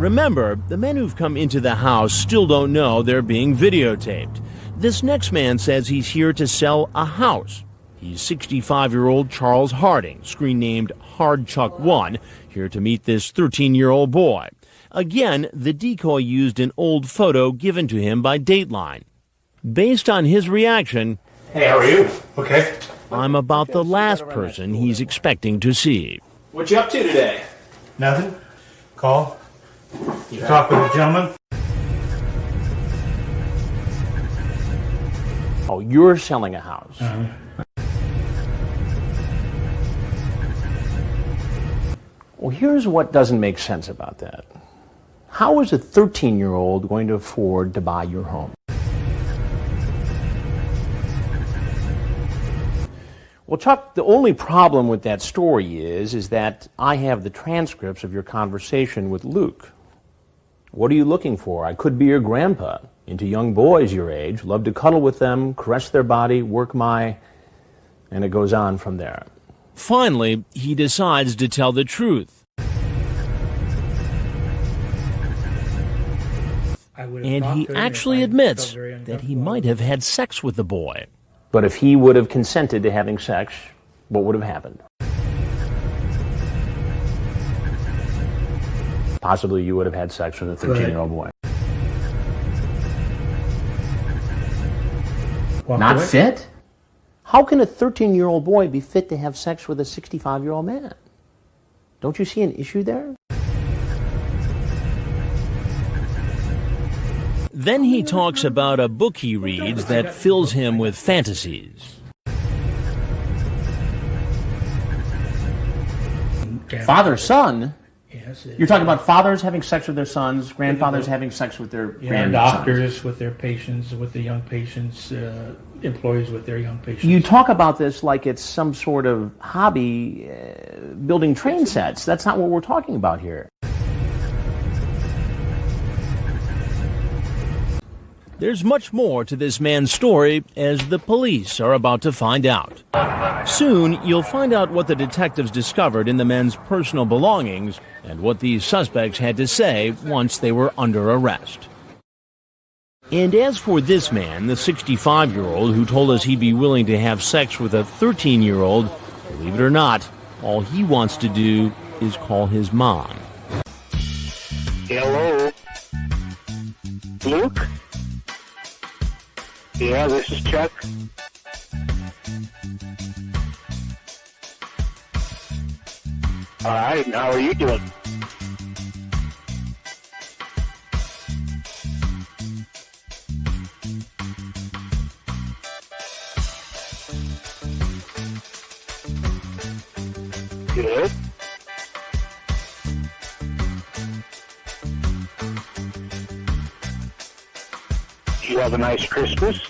Remember, the men who've come into the house still don't know they're being videotaped. This next man says he's here to sell a house. He's 65-year-old Charles Harding, screen named Hard Chuck 1, here to meet this 13-year-old boy. Again, the decoy used an old photo given to him by Dateline. Based on his reaction, "Hey, how are you?" "Okay." I'm about the last person he's expecting to see. "What you up to today?" "Nothing. Call. You talk with a gentleman." Oh, you're selling a house. Well, here's what doesn't make sense about that. How is a 13-year-old going to afford to buy your home? Well, Chuck, the only problem with that story is that I have the transcripts of your conversation with Luke. What are you looking for? I could be your grandpa. Into young boys your age, love to cuddle with them, caress their body, work my... And it goes on from there. Finally, he decides to tell the truth. And he actually admits that he might have had sex with the boy. But if he would have consented to having sex, what would have happened? Possibly you would have had sex with a 13-year-old boy. Not fit? How can a 13-year-old boy be fit to have sex with a 65-year-old man? Don't you see an issue there? Then he talks about a book he reads that fills him with fantasies. Father-son? You're talking about fathers having sex with their sons, grandfathers having sex with their grandsons. Doctors with their patients, with the young patients, employees with their young patients. You talk about this like it's some sort of hobby, building train sets. That's not what we're talking about here. There's much more to this man's story, as the police are about to find out. Soon, you'll find out what the detectives discovered in the men's personal belongings and what these suspects had to say once they were under arrest. And as for this man, the 65-year-old who told us he'd be willing to have sex with a 13-year-old, believe it or not, all he wants to do is call his mom. Hello? Luke? Yeah, this is Chuck. All right, how are you doing? Good. Did you have a nice Christmas?